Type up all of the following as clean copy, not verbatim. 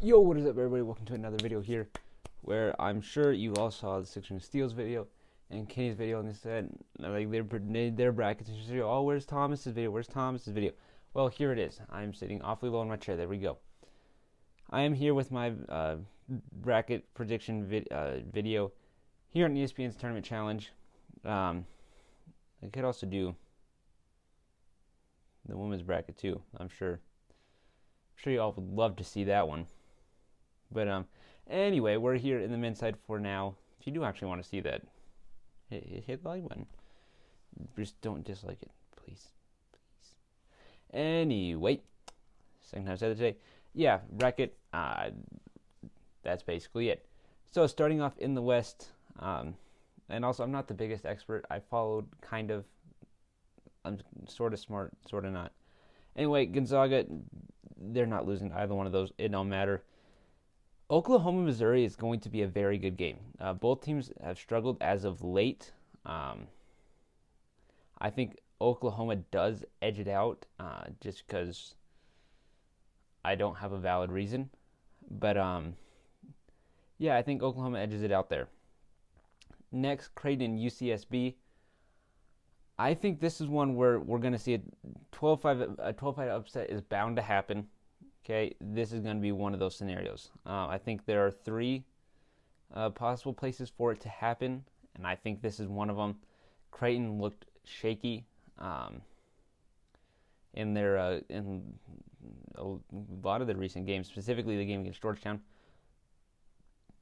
Yo, what is up, everybody? Welcome to another video here, where I'm sure you all saw the Six Ring Steals video and Kenny's video, and they said like their brackets. And say, oh, where's Thomas's video? Where's Thomas's video? Well, here it is. I'm sitting awfully low in my chair. There we go. I am here with my bracket prediction video here on ESPN's Tournament Challenge. I could also do the women's bracket too. I'm sure you all would love to see that one. But anyway, we're here in the men's side for now. If you do actually want to see that, hit the like button. Just don't dislike it, please. Anyway, second time I said it today. Yeah, bracket. That's basically it. So starting off in the West, and also I'm not the biggest expert. I followed kind of. I'm sort of smart, sort of not. Anyway, Gonzaga, they're not losing either one of those. It don't matter. Oklahoma, Missouri is going to be a very good game. Both teams have struggled as of late. I think Oklahoma does edge it out just because I don't have a valid reason. But yeah, I think Oklahoma edges it out there. Next, Creighton and UCSB. I think this is one where we're going to see a 12-5 upset is bound to happen. Okay, this is going to be one of those scenarios. I think there are three possible places for it to happen, and I think this is one of them. Creighton looked shaky in a lot of the recent games, specifically the game against Georgetown,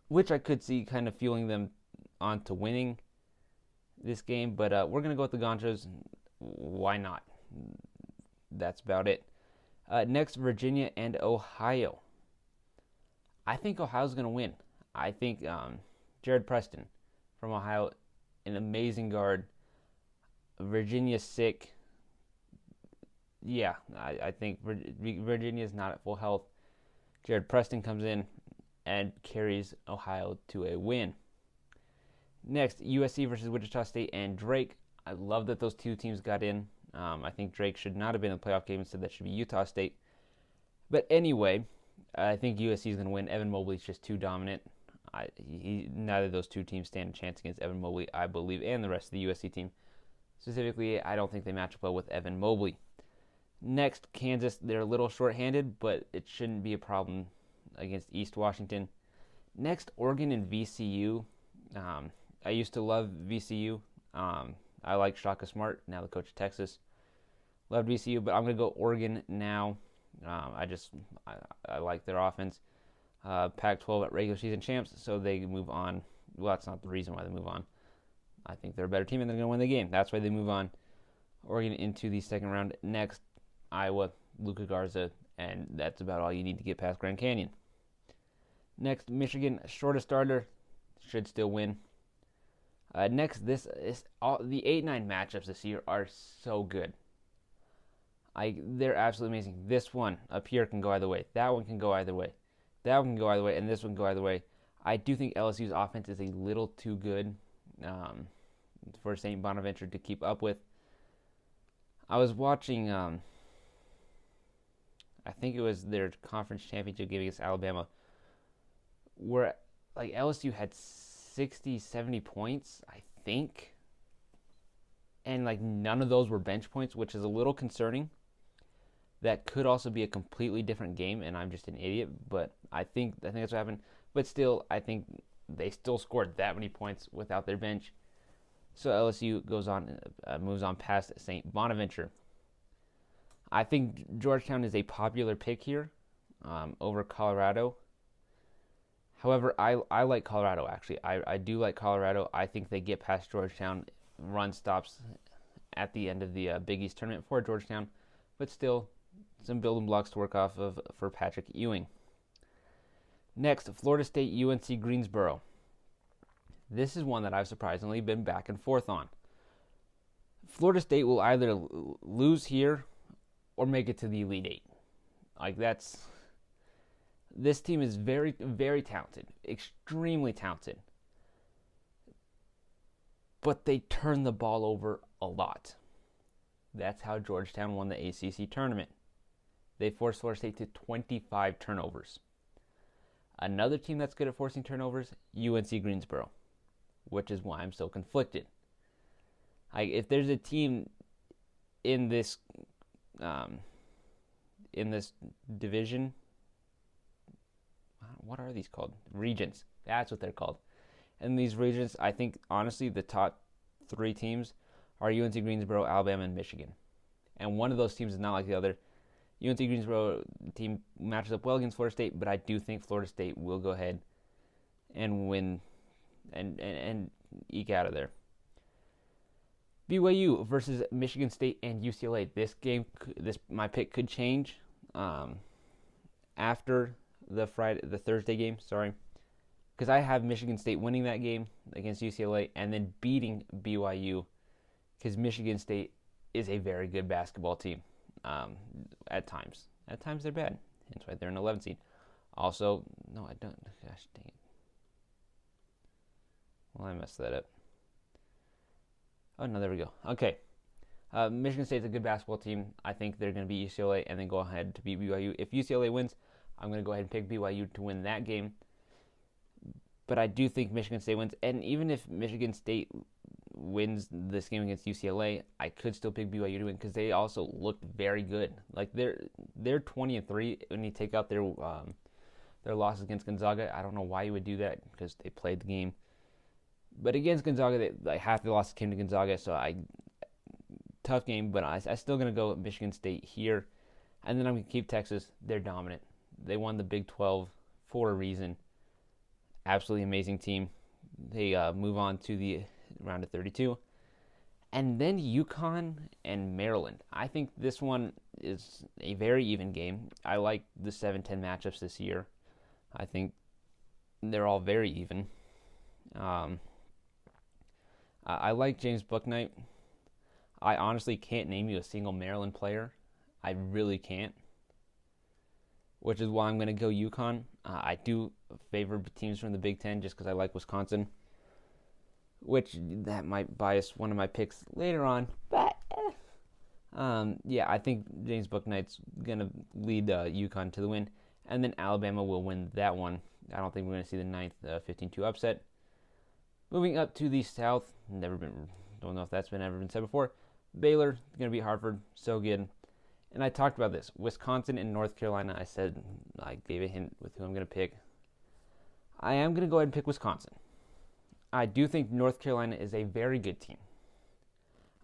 which I could see kind of fueling them on to winning this game. But we're going to go with the Gonzas. Why not? That's about it. Next, Virginia and Ohio. I think Ohio's going to win. I think Jared Preston from Ohio, an amazing guard. Virginia's sick. Yeah, I think Virginia's not at full health. Jared Preston comes in and carries Ohio to a win. Next, USC versus Wichita State and Drake. I love that those two teams got in. I think Drake should not have been in the playoff game. Instead, that should be Utah State. But anyway, I think USC is going to win. Evan Mobley's just too dominant. Neither of those two teams stand a chance against Evan Mobley, I believe, and the rest of the USC team. Specifically, I don't think they match up well with Evan Mobley. Next, Kansas. They're a little short-handed, but it shouldn't be a problem against East Washington. Next, Oregon and VCU. I used to love VCU. I like Shaka Smart, now the coach of Texas. Loved VCU, but I'm going to go Oregon now. I like their offense. Pac-12 at regular season champs, so they move on. Well, that's not the reason why they move on. I think they're a better team and they're going to win the game. That's why they move on. Oregon into the second round. Next, Iowa, Luka Garza, and that's about all you need to get past Grand Canyon. Next, Michigan, shortest starter, should still win. Next, this is the 8-9 matchups this year are so good. They're absolutely amazing. This one up here can go either way. That one can go either way. That one can go either way, and this one can go either way. I do think LSU's offense is a little too good for St. Bonaventure to keep up with. I was watching, I think it was their conference championship game against Alabama, where like LSU had 60, 70 points, I think. And like none of those were bench points, which is a little concerning. That could also be a completely different game, and I'm just an idiot. But I think that's what happened. But still, I think they still scored that many points without their bench. So LSU moves on past St. Bonaventure. I think Georgetown is a popular pick here over Colorado. However, I like Colorado, actually. I do like Colorado. I think they get past Georgetown. Run stops at the end of the Big East tournament for Georgetown. But still, some building blocks to work off of for Patrick Ewing. Next, Florida State, UNC Greensboro. This is one that I've surprisingly been back and forth on. Florida State will either lose here or make it to the Elite Eight. This team is very, very talented, extremely talented. But they turn the ball over a lot. That's how Georgetown won the ACC tournament. They forced Florida State to 25 turnovers. Another team that's good at forcing turnovers, UNC Greensboro, which is why I'm so conflicted. If there's a team in this division, what are these called? Regions. That's what they're called. In these regions, I think honestly the top 3 teams are UNC Greensboro, Alabama, and Michigan. And one of those teams is not like the other. UNC Greensboro team matches up well against Florida State, but I do think Florida State will go ahead and win and eke out of there. BYU versus Michigan State and UCLA. My pick could change after the Thursday game. Sorry, because I have Michigan State winning that game against UCLA and then beating BYU, because Michigan State is a very good basketball team. At times they're bad. That's why they're an 11 seed. Also, no, I don't. Gosh dang it. Well, I messed that up. Oh, no, there we go. Okay. Michigan State's a good basketball team. I think they're going to beat UCLA and then go ahead to beat BYU. If UCLA wins, I'm going to go ahead and pick BYU to win that game. But I do think Michigan State wins. And even if Michigan State wins this game against UCLA, I could still pick BYU to win because they also looked very good. Like they're 20-3 when you take out their losses against Gonzaga. I don't know why you would do that because they played the game. But against Gonzaga, half the losses came to Gonzaga, so tough game. But I'm still gonna go with Michigan State here, and then I'm gonna keep Texas. They're dominant. They won the Big 12 for a reason. Absolutely amazing team. They move on to the round of 32. And then UConn and Maryland. I think this one is a very even game. I like the 7-10 matchups this year. I think they're all very even. I like James Bouknight. I honestly can't name you a single Maryland player. I really can't. Which is why I'm going to go UConn. I do favor teams from the Big Ten just because I like Wisconsin. Which that might bias one of my picks later on. But, I think James Bouknight's going to lead UConn to the win. And then Alabama will win that one. I don't think we're going to see the 9th 15-2 upset. Moving up to the South. Don't know if that's ever been said before. Baylor going to beat Harvard. So good. And I talked about this. Wisconsin and North Carolina. I gave a hint with who I'm going to pick. I am going to go ahead and pick Wisconsin. I do think North Carolina is a very good team.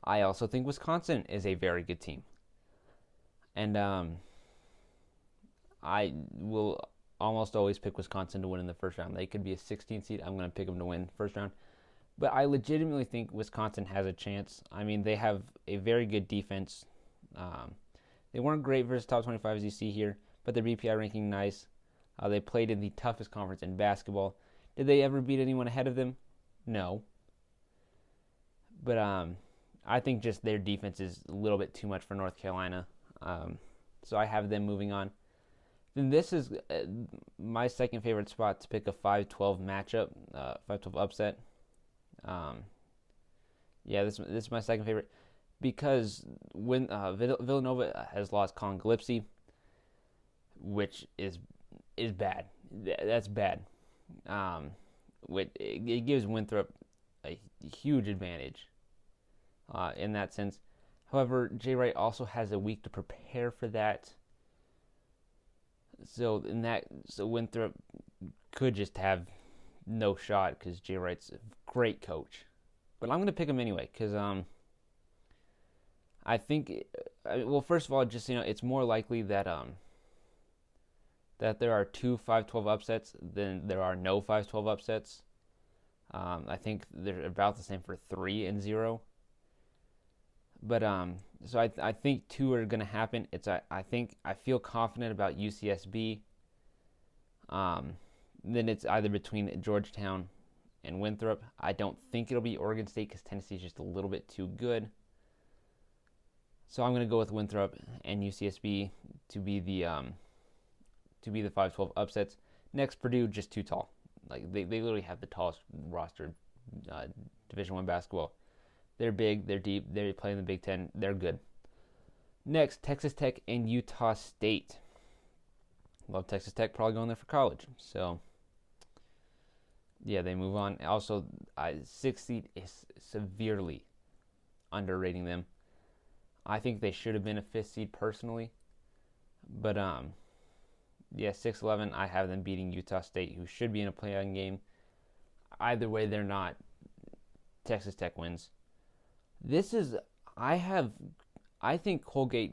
I also think Wisconsin is a very good team. And I will almost always pick Wisconsin to win in the first round. They could be a 16 seed. I'm going to pick them to win first round. But I legitimately think Wisconsin has a chance. I mean, they have a very good defense. They weren't great versus top 25 as you see here, but their BPI ranking nice. They played in the toughest conference in basketball. Did they ever beat anyone ahead of them? No. But I think just their defense is a little bit too much for North Carolina. So I have them moving on. Then this is my second favorite spot to pick a 5-12 matchup, 5-12 upset. This is my second favorite because when Villanova has lost Colin Gillespie, which is bad. That's bad. It gives Winthrop a huge advantage in that sense. However, Jay Wright also has a week to prepare for that. So Winthrop could just have no shot because Jay Wright's a great coach. But I'm going to pick him anyway because I think, first of all, just it's more likely that there are 2 5-12 upsets than there are no 5-12 upsets. I think they're about the same for 3 and 0. But so I think 2 are going to happen. I feel confident about UCSB. Then it's either between Georgetown and Winthrop. I don't think it'll be Oregon State because Tennessee is just a little bit too good. So I'm going to go with Winthrop and UCSB to be the 5-12 upsets. Next, Purdue just too tall. Like they literally have the tallest roster Division I basketball. They're big, they're deep, they play in the Big Ten, they're good. Next, Texas Tech and Utah State. Love Texas Tech, probably going there for college. So, yeah, they move on. Also, 6th seed is severely underrating them. I think they should have been a 5th seed personally. But, yeah, 6-11, I have them beating Utah State, who should be in a play-in game. Either way, they're not. Texas Tech wins. I think Colgate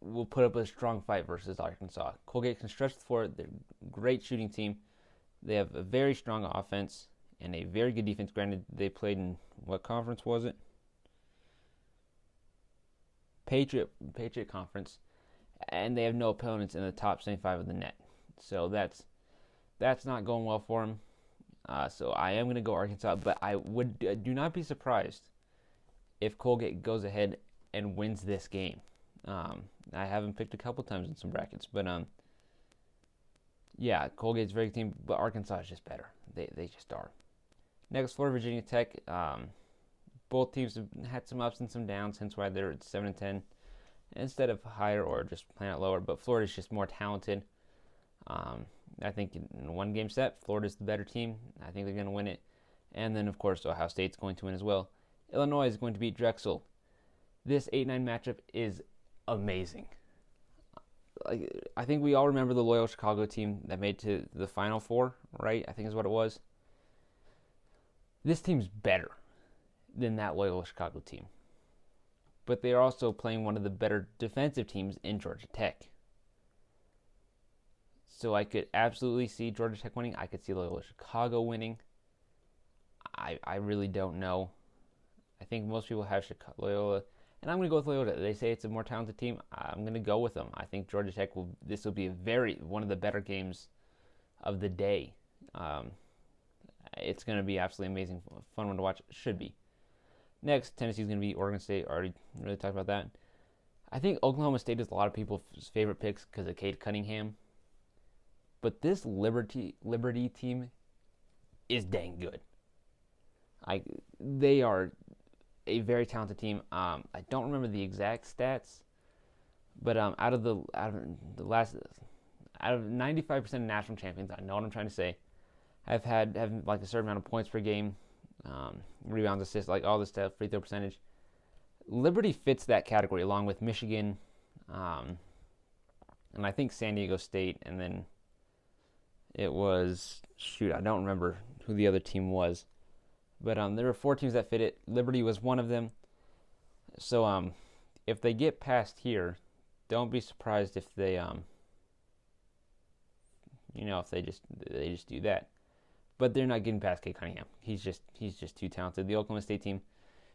will put up a strong fight versus Arkansas. Colgate can stretch the floor. They're a great shooting team. They have a very strong offense and a very good defense. Granted, they played in what conference was it? Patriot Conference, and they have no opponents in the top 75 of the net. So that's not going well for them. So I am going to go Arkansas, but I do not be surprised if Colgate goes ahead and wins this game. I haven't picked a couple times in some brackets, but yeah, Colgate's a very good team, but Arkansas is just better. They just are. Next, Florida Virginia Tech. Both teams have had some ups and some downs, hence why they're at 7-10 instead of higher or just playing out lower. But Florida's just more talented. I think in a one-game set, Florida's the better team. I think they're going to win it. And then, of course, Ohio State's going to win as well. Illinois is going to beat Drexel. This 8-9 matchup is amazing. I think we all remember the Loyola Chicago team that made to the Final Four, right? I think is what it was. This team's better than that Loyola Chicago team. But they are also playing one of the better defensive teams in Georgia Tech. So I could absolutely see Georgia Tech winning. I could see Loyola Chicago winning. I really don't know. I think most people have Loyola. And I'm going to go with Loyola. They say it's a more talented team. I'm going to go with them. I think Georgia Tech this will be one of the better games of the day. It's going to be absolutely amazing, fun one to watch. Should be. Next, Tennessee's going to be Oregon State. Already really talked about that. I think Oklahoma State is a lot of people's favorite picks because of Cade Cunningham. But this Liberty team is dang good. They are a very talented team. I don't remember the exact stats, but out of 95% of national champions, I know what I'm trying to say, have like a certain amount of points per game, rebounds, assists, like all this stuff, free throw percentage. Liberty fits that category along with Michigan, and I think San Diego State, and then it was I don't remember who the other team was. But there were 4 teams that fit it. Liberty was one of them. So if they get past here, don't be surprised if they if they just do that. But they're not getting past Cade Cunningham. He's just too talented. The Oklahoma State team,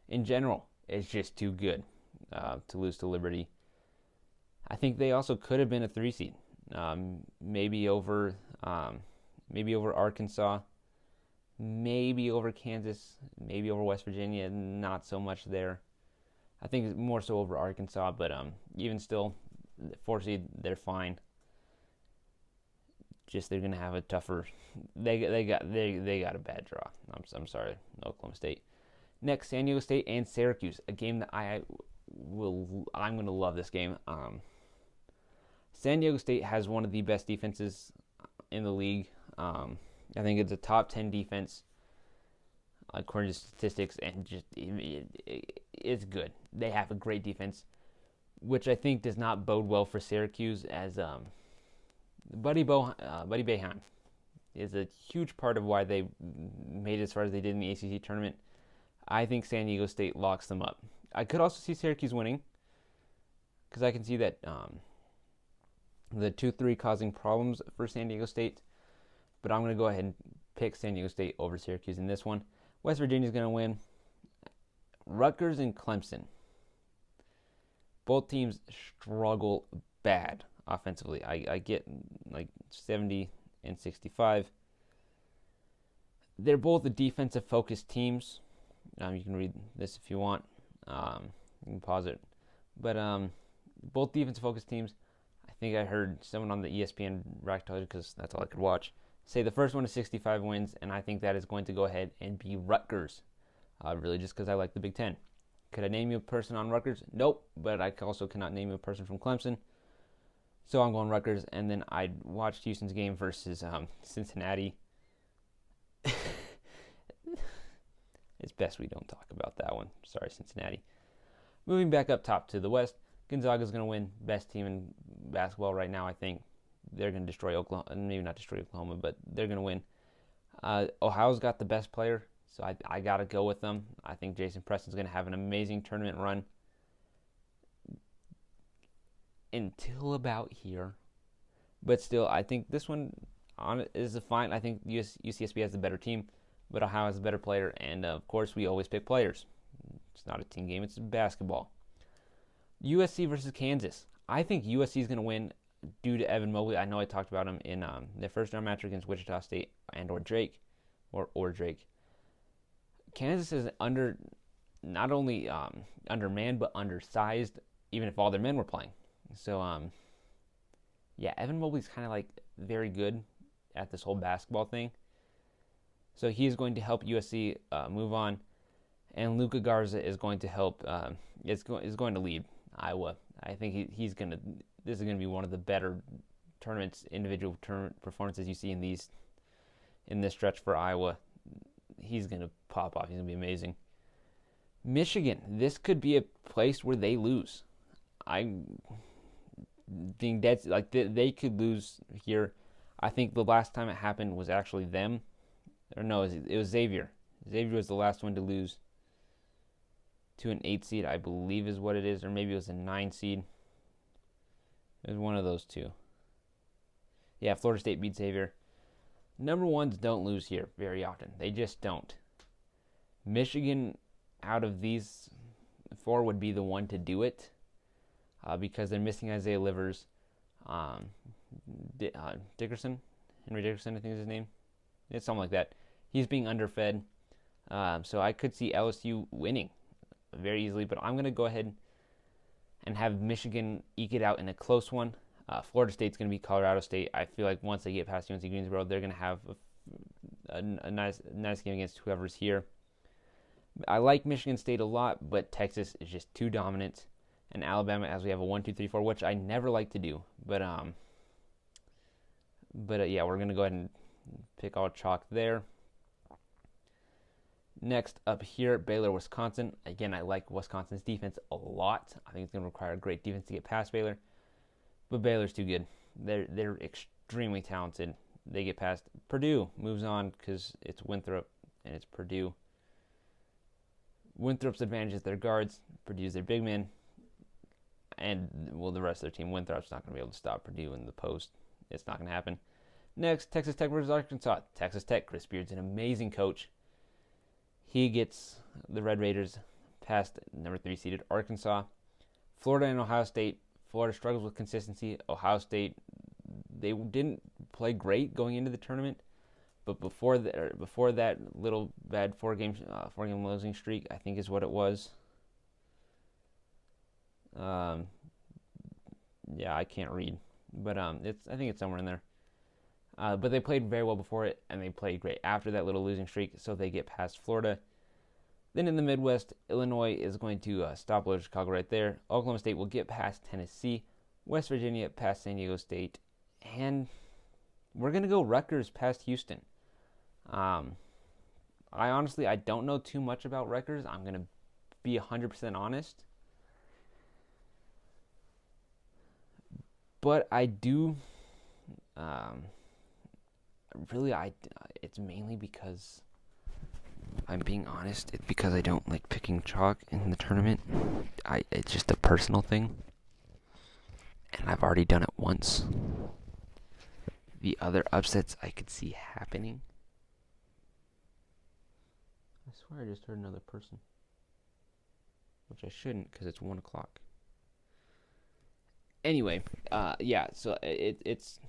in general, is just too good to lose to Liberty. I think they also could have been a 3 seed, maybe over Arkansas. Maybe over Kansas, maybe over West Virginia, not so much there. I think it's more so over Arkansas, but even still, 4 seed, they're fine. Just they're gonna have a tougher. They got a bad draw. I'm sorry, Oklahoma State. Next, San Diego State and Syracuse, a game that I'm gonna love this game. San Diego State has one of the best defenses in the league. I think it's a top 10 defense according to statistics, and just it's good. They have a great defense, which I think does not bode well for Syracuse, as Buddy Boeheim is a huge part of why they made it as far as they did in the ACC tournament. I think San Diego State locks them up. I could also see Syracuse winning because I can see that the 2-3 causing problems for San Diego State. But I'm going to go ahead and pick San Diego State over Syracuse in this one. West Virginia's going to win. Rutgers and Clemson. Both teams struggle bad offensively. I get like 70 and 65. They're both the defensive-focused teams. You can read this if you want. You can pause it. But both defensive-focused teams. I think I heard someone on the ESPN bracket, because that's all I could watch, say the first one is 65 wins, and I think that is going to go ahead and be Rutgers. Really just because I like the Big Ten. Could I name you a person on Rutgers? Nope, but I also cannot name you a person from Clemson. So I'm going Rutgers, and then I watched Houston's game versus Cincinnati. It's best we don't talk about that one. Sorry, Cincinnati. Moving back up top to the West, Gonzaga's going to win. Best team in basketball right now, I think. They're going to destroy Oklahoma. Maybe not destroy Oklahoma, but they're going to win. Ohio's got the best player, so I got to go with them. I think Jason Preston's going to have an amazing tournament run until about here. But still, I think this one is a fine. I think UCSB has the better team, but Ohio has a better player. And, of course, we always pick players. It's not a team game. It's basketball. USC versus Kansas. I think USC is going to win due to Evan Mobley. I know I talked about him in their first round match against Wichita State or Drake. Or Drake. Kansas is not only undermanned, but undersized, even if all their men were playing. So, Evan Mobley's kind of like very good at this whole basketball thing. So he's going to help USC move on. And Luka Garza is going to help. Is going to lead Iowa. I think he's going to. This is going to be one of the better individual tournament performances you see in this stretch for Iowa. He's going to pop off. He's going to be amazing. Michigan. This could be a place where they lose. I think that's like they could lose here. I think the last time it happened was actually them. Or no, it was Xavier. Xavier was the last one to lose to an 8 seed, I believe is what it is, or maybe it was a 9 seed. It was one of those two. Yeah, Florida State beat Xavier. Number ones don't lose here very often. They just don't. Michigan, out of these four, would be the one to do it because they're missing Isaiah Livers. Dickerson? Henry Dickerson, I think is his name. It's something like that. He's being underfed. So I could see LSU winning very easily, but I'm going to go ahead and have Michigan eke it out in a close one. Florida State's going to be Colorado State. I feel like once they get past UNC Greensboro, they're going to have a nice game against whoever's here. I like Michigan State a lot, but Texas is just too dominant. And Alabama, as we have a 1, 2, 3, 4, which I never like to do. But we're going to go ahead and pick all chalk there. Next up here, Baylor, Wisconsin. Again, I like Wisconsin's defense a lot. I think it's going to require a great defense to get past Baylor. But Baylor's too good. They're extremely talented. They get past. Purdue moves on because it's Winthrop and it's Purdue. Winthrop's advantage is their guards. Purdue's their big men. And, the rest of their team. Winthrop's not going to be able to stop Purdue in the post. It's not going to happen. Next, Texas Tech versus Arkansas. Texas Tech, Chris Beard's an amazing coach. He gets the Red Raiders past number 3 seeded Arkansas. Florida and Ohio State. Florida struggles with consistency. Ohio State, they didn't play great going into the tournament, but before that little bad four game losing streak, I think is what it was. I can't read, but I think it's somewhere in there. But they played very well before it, and they played great after that little losing streak, so they get past Florida. Then in the Midwest, Illinois is going to stop Loyola Chicago right there. Oklahoma State will get past Tennessee. West Virginia past San Diego State. And we're going to go Rutgers past Houston. I don't know too much about Rutgers. I'm going to be 100% honest. But I do... it's mainly because... I'm being honest, it's because I don't like picking chalk in the tournament. It's just a personal thing. And I've already done it once. The other upsets I could see happening. I swear I just heard another person. Which I shouldn't, because it's 1 o'clock. Anyway, so it's...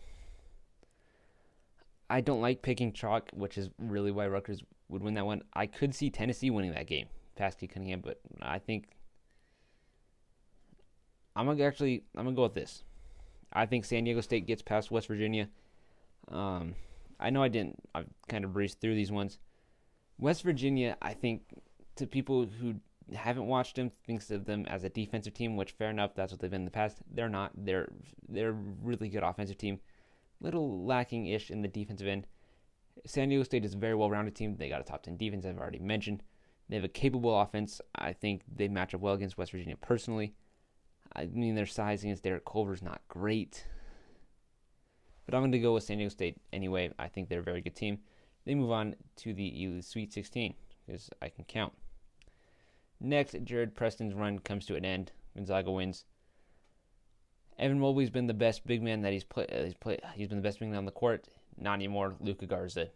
I don't like picking chalk, which is really why Rutgers would win that one. I could see Tennessee winning that game, past Kate Cunningham, but I think I'm gonna go with this. I think San Diego State gets past West Virginia. I know I've kind of breezed through these ones. West Virginia, I think, to people who haven't watched them thinks of them as a defensive team, which fair enough, that's what they've been in the past. They're not. They're a really good offensive team. Little lacking-ish in the defensive end. San Diego State is a very well-rounded team. They got a top 10 defense, I've already mentioned. They have a capable offense. I think they match up well against West Virginia personally. I mean, their size against Derek Culver is not great. But I'm going to go with San Diego State anyway. I think they're a very good team. They move on to the Sweet 16 because I can count. Next, Jared Preston's run comes to an end. Gonzaga wins. Evan Mobley's been the best big man that he's played. He's been the best big man on the court. Not anymore. Luka Garza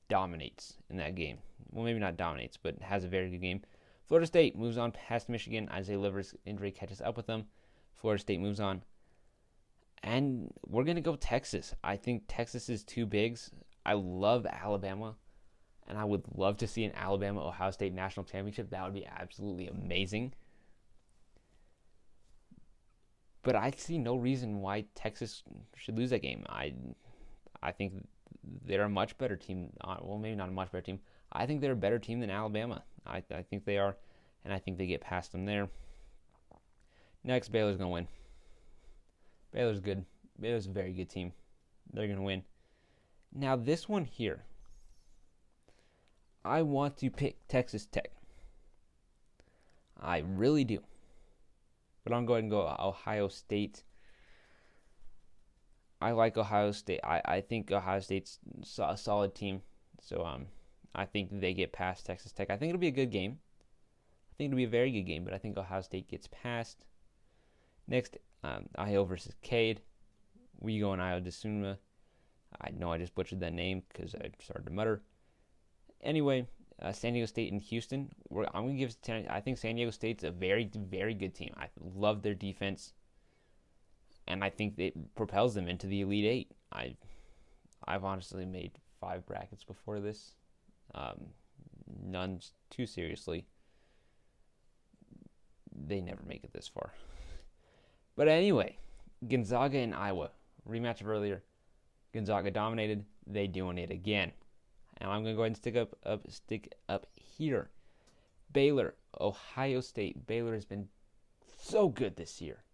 dominates in that game. Well, maybe not dominates, but has a very good game. Florida State moves on past Michigan. Isaiah Livers' injury catches up with them. Florida State moves on. And we're going to go Texas. I think Texas is two bigs. I love Alabama. And I would love to see an Alabama-Ohio State national championship. That would be absolutely amazing. But I see no reason why Texas should lose that game. I think they're a much better team. Well, maybe not a much better team. I think they're a better team than Alabama. I think they are. And I think they get past them there. Next, Baylor's going to win. Baylor's good. Baylor's a very good team. They're going to win. Now, this one here. I want to pick Texas Tech. I really do. But I'm going to go Ohio State. I like Ohio State. I think Ohio State's a solid team. So I think they get past Texas Tech. I think it'll be a good game. I think it'll be a very good game, but I think Ohio State gets past. Next, Io versus Cade. We go on Io DeSuma. I know I just butchered that name because I started to mutter. Anyway, San Diego State and Houston. I'm going to give. I think San Diego State's a very, very good team. I love their defense, and I think it propels them into the Elite Eight. I've honestly made 5 brackets before this, none too seriously. They never make it this far. But anyway, Gonzaga and Iowa rematch of earlier. Gonzaga dominated. They doing it again. And I'm going to go ahead and stick up here. Baylor, Ohio State. Baylor has been so good this year.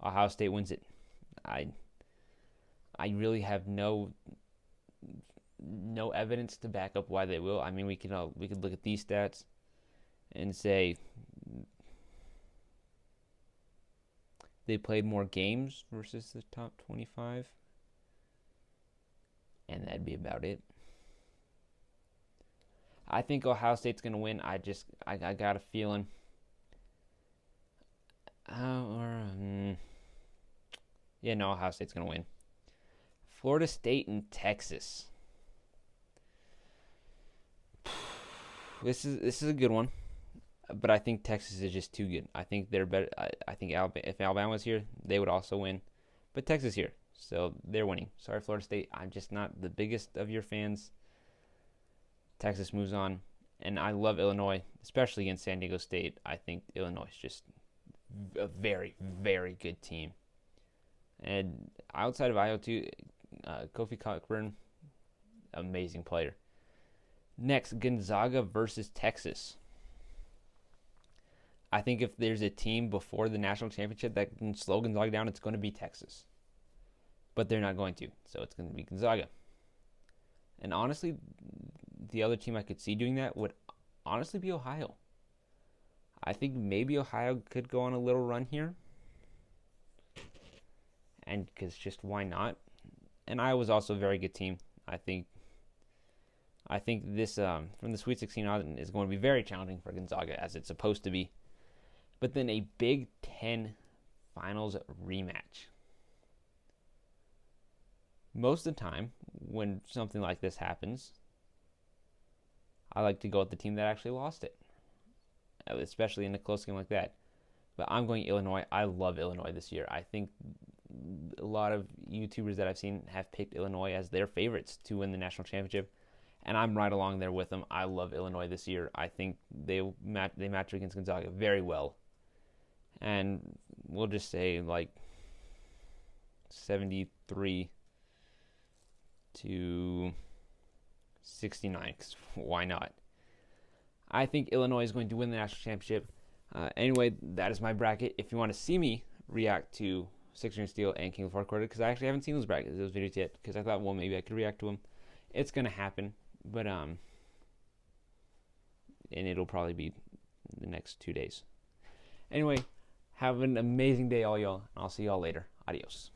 Ohio State wins it. I really have no evidence to back up why they will. I mean, we could look at these stats and say they played more games versus the top 25, and that'd be about it. I think Ohio State's going to win. I got a feeling. Ohio State's going to win. Florida State and Texas. This is a good one, but I think Texas is just too good. I think they're better. I think if Alabama was here, they would also win, but Texas here, so they're winning. Sorry, Florida State. I'm just not the biggest of your fans. Texas moves on, and I love Illinois, especially against San Diego State. I think Illinois is just a very, very good team. And outside of IO2, Kofi Cockburn, amazing player. Next, Gonzaga versus Texas. I think if there's a team before the national championship that can slow Gonzaga down, it's going to be Texas. But they're not going to, so it's going to be Gonzaga. And honestly, the other team I could see doing that would honestly be Ohio. I think maybe Ohio could go on a little run here. And because just why not? And Iowa's also a very good team. I think this from the Sweet 16 on is going to be very challenging for Gonzaga, as it's supposed to be. But then a Big Ten Finals rematch. Most of the time, when something like this happens, I like to go with the team that actually lost it, especially in a close game like that. But I'm going Illinois. I love Illinois this year. I think a lot of YouTubers that I've seen have picked Illinois as their favorites to win the national championship, and I'm right along there with them. I love Illinois this year. I think they match against Gonzaga very well, and we'll just say like 73 to 69, 'cause why not? I think Illinois is going to win the national championship. Anyway, that is my bracket. If you want to see me react to Sixer and Steel and King of the Fourth Quarter, because I actually haven't seen those videos yet, because I thought, well, maybe I could react to them. It's gonna happen, but and it'll probably be the next 2 days. Anyway, have an amazing day, all y'all, and I'll see y'all later. Adios.